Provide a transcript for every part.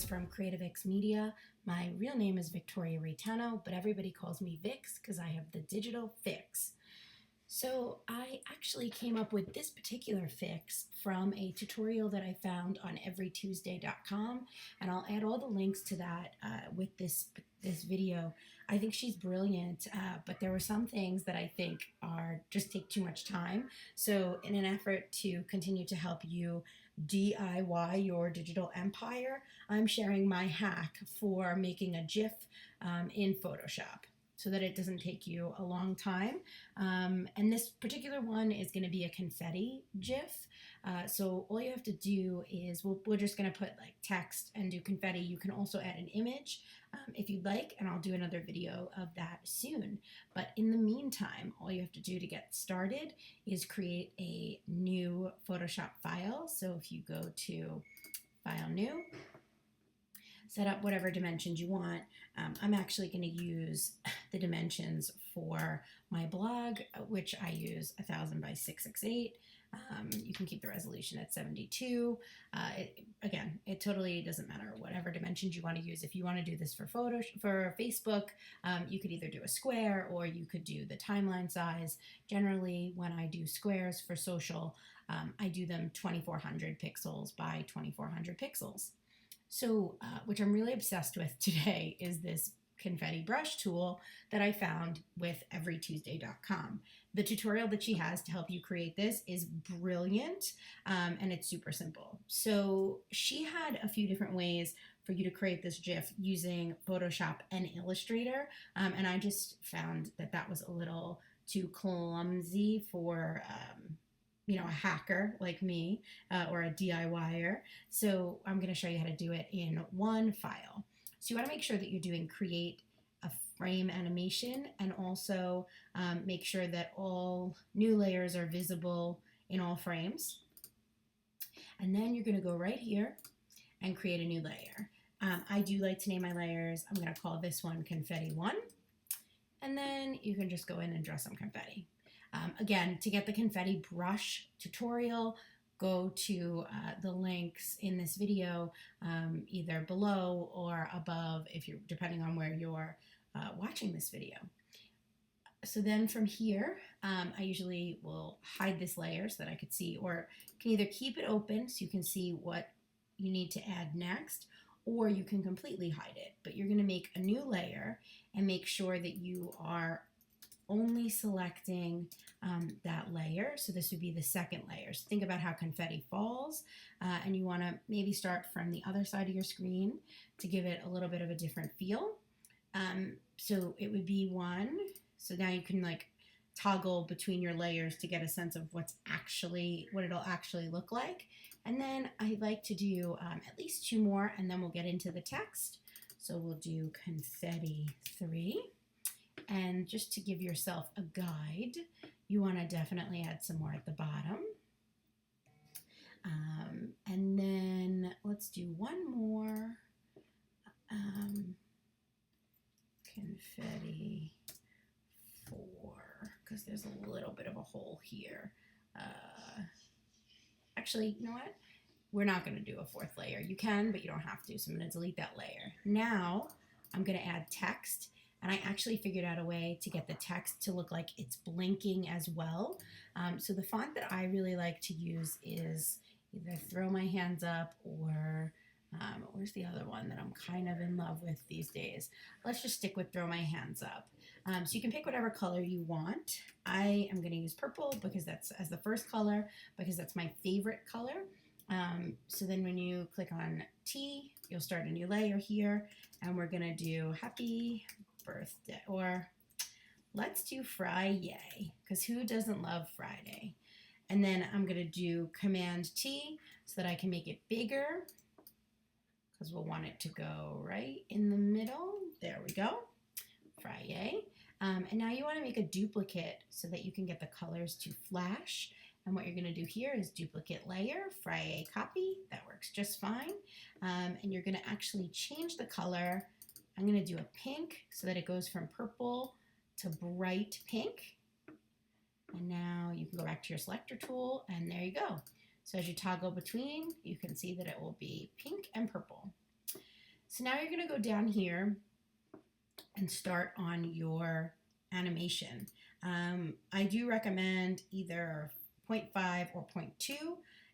from Creative X Media. My real name is Victoria Reitano, but everybody calls me Vix because I have the digital fix. So I actually came up with this particular fix from a tutorial that I found on everytuesday.com, and I'll add all the links to that with this video. I think she's brilliant, but there were some things that I think are just take too much time. So in an effort to continue to help you DIY your digital empire, I'm sharing my hack for making a GIF in Photoshop, so that it doesn't take you a long time. And this particular one is going to be a confetti GIF. So all you have to do is, we're just going to put like text and do confetti. You can also add an image if you'd like, and I'll do another video of that soon. But in the meantime, all you have to do to get started is create a new Photoshop file. So if you go to File, New, set up whatever dimensions you want. I'm actually going to use the dimensions for my blog, which I use 1000 by 668. You can keep the resolution at 72. Again, it totally doesn't matter whatever dimensions you want to use. If you want to do this for Facebook, you could either do a square or you could do the timeline size. Generally, when I do squares for social, I do them 2400 pixels by 2400 pixels. So, which I'm really obsessed with today is this confetti brush tool that I found with everytuesday.com. The tutorial that she has to help you create this is brilliant, and it's super simple. So she had a few different ways for you to create this GIF using Photoshop and Illustrator, and I just found that that was a little too clumsy for a hacker like me or a DIYer. So I'm going to show you how to do it in one file. So you want to make sure that you're doing create a frame animation, and also make sure that all new layers are visible in all frames. And then you're going to go right here and create a new layer. I do like to name my layers. I'm going to call this one Confetti 1. And then you can just go in and draw some confetti. Again, to get the confetti brush tutorial, go to the links in this video, either below or above, depending on where you're watching this video. So then from here, I usually will hide this layer so that I could see, or can either keep it open so you can see what you need to add next, or you can completely hide it. But you're going to make a new layer and make sure that you are only selecting that layer. So this would be the second layer. So think about how confetti falls, and you want to maybe start from the other side of your screen to give it a little bit of a different feel. So it would be 1. So now you can like toggle between your layers to get a sense of what it'll actually look like. And then I like to do at least 2 more, and then we'll get into the text. So we'll do confetti 3. And just to give yourself a guide, you want to definitely add some more at the bottom. And then let's do 1 more. Confetti 4, because there's a little bit of a hole here. Actually, you know what? We're not going to do a 4th layer. You can, but you don't have to. So I'm going to delete that layer. Now I'm going to add text. And I actually figured out a way to get the text to look like it's blinking as well. So the font that I really like to use is either Throw My Hands Up or where's the other one that I'm kind of in love with these days? Let's just stick with Throw My Hands Up. So you can pick whatever color you want. I am going to use purple because that's as the first color, because that's my favorite color. So then when you click on T, you'll start a new layer here, and we're going to do Happy Birthday, or let's do Friday, because who doesn't love Friday? And then I'm going to do Command T so that I can make it bigger, because we'll want it to go right in the middle. There we go. Friday. And now you want to make a duplicate so that you can get the colors to flash. And what you're going to do here is duplicate layer, Friday copy. That works just fine. And you're going to actually change the color. I'm going to do a pink so that it goes from purple to bright pink. And now you can go back to your selector tool, and there you go. So as you toggle between, you can see that it will be pink and purple. So now you're going to go down here and start on your animation. I do recommend either 0.5 or 0.2,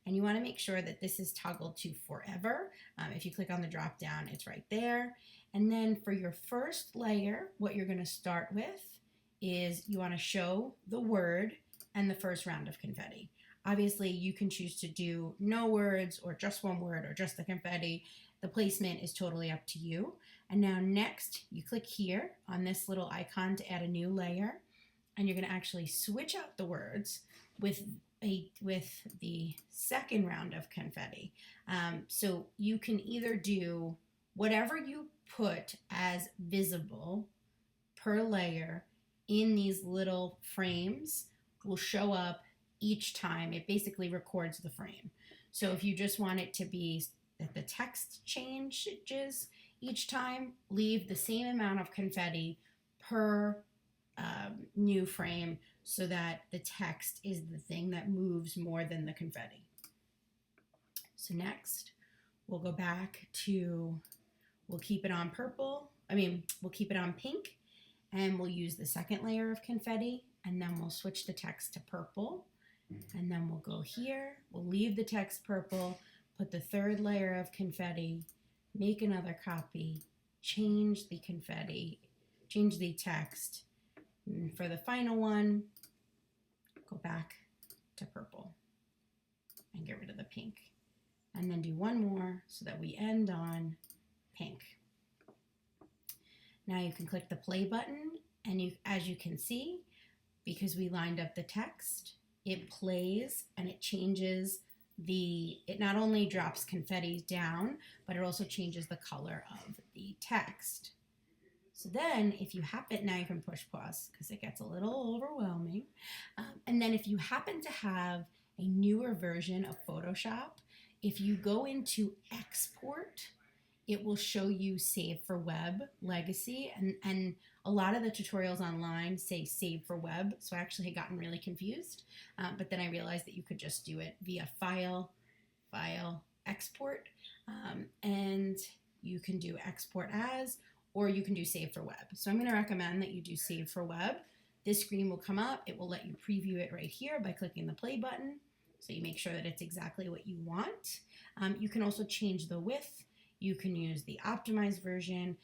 and you want to make sure that this is toggled to forever. If you click on the drop down, it's right there. And then for your first layer, what you're going to start with is you want to show the word and the first round of confetti. Obviously, you can choose to do no words or just one word or just the confetti. The placement is totally up to you. And now next, you click here on this little icon to add a new layer, and you're going to actually switch out the words with the second round of confetti. So you can either do whatever you put as visible per layer in these little frames will show up each time. It basically records the frame. So if you just want it to be that the text changes each time, leave the same amount of confetti per new frame so that the text is the thing that moves more than the confetti. So next, we'll go back to, we'll keep it on we'll keep it on pink, and we'll use the second layer of confetti, and then we'll switch the text to purple, and then we'll go here, we'll leave the text purple, put the third layer of confetti, make another copy, change the confetti, change the text, and for the final one, go back to purple and get rid of the pink. And then do one more so that we end on pink. Now you can click the play button, and as you can see, because we lined up the text, it plays and it changes it not only drops confetti down, but it also changes the color of the text. So then if you happen, now you can push pause because it gets a little overwhelming. And then if you happen to have a newer version of Photoshop, if you go into export, it will show you save for web legacy, and a lot of the tutorials online say save for web, so I actually had gotten really confused, but then I realized that you could just do it via file, export, and you can do export as, or you can do save for web. So I'm going to recommend that you do save for web. This screen will come up, it will let you preview it right here by clicking the play button, so you make sure that it's exactly what you want. You can also change the width. You can use the optimized version,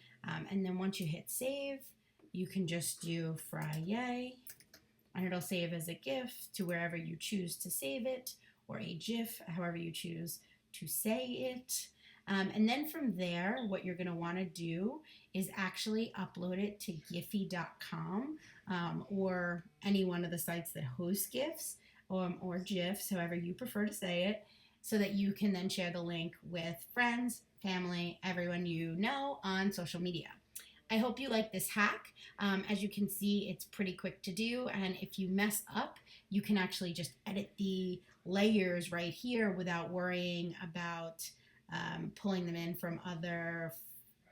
and then once you hit save, you can just do Friday, and it'll save as a GIF to wherever you choose to save it, or a GIF, however you choose to say it. And then from there, what you're going to want to do is actually upload it to giphy.com, or any one of the sites that host GIFs, or GIFs, however you prefer to say it, so that you can then share the link with friends, family, everyone you know on social media. I hope you like this hack. As you can see, it's pretty quick to do, and if you mess up, you can actually just edit the layers right here without worrying about pulling them in from other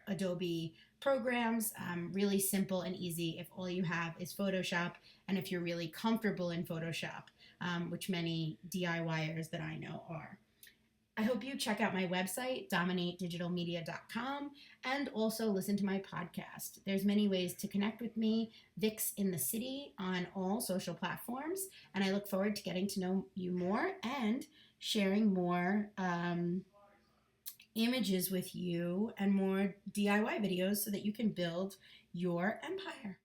Adobe programs. Really simple and easy if all you have is Photoshop, and if you're really comfortable in Photoshop, which many DIYers that I know are. I hope you check out my website, dominatedigitalmedia.com, and also listen to my podcast. There's many ways to connect with me, Vix in the City, on all social platforms, and I look forward to getting to know you more and sharing more images with you and more DIY videos so that you can build your empire.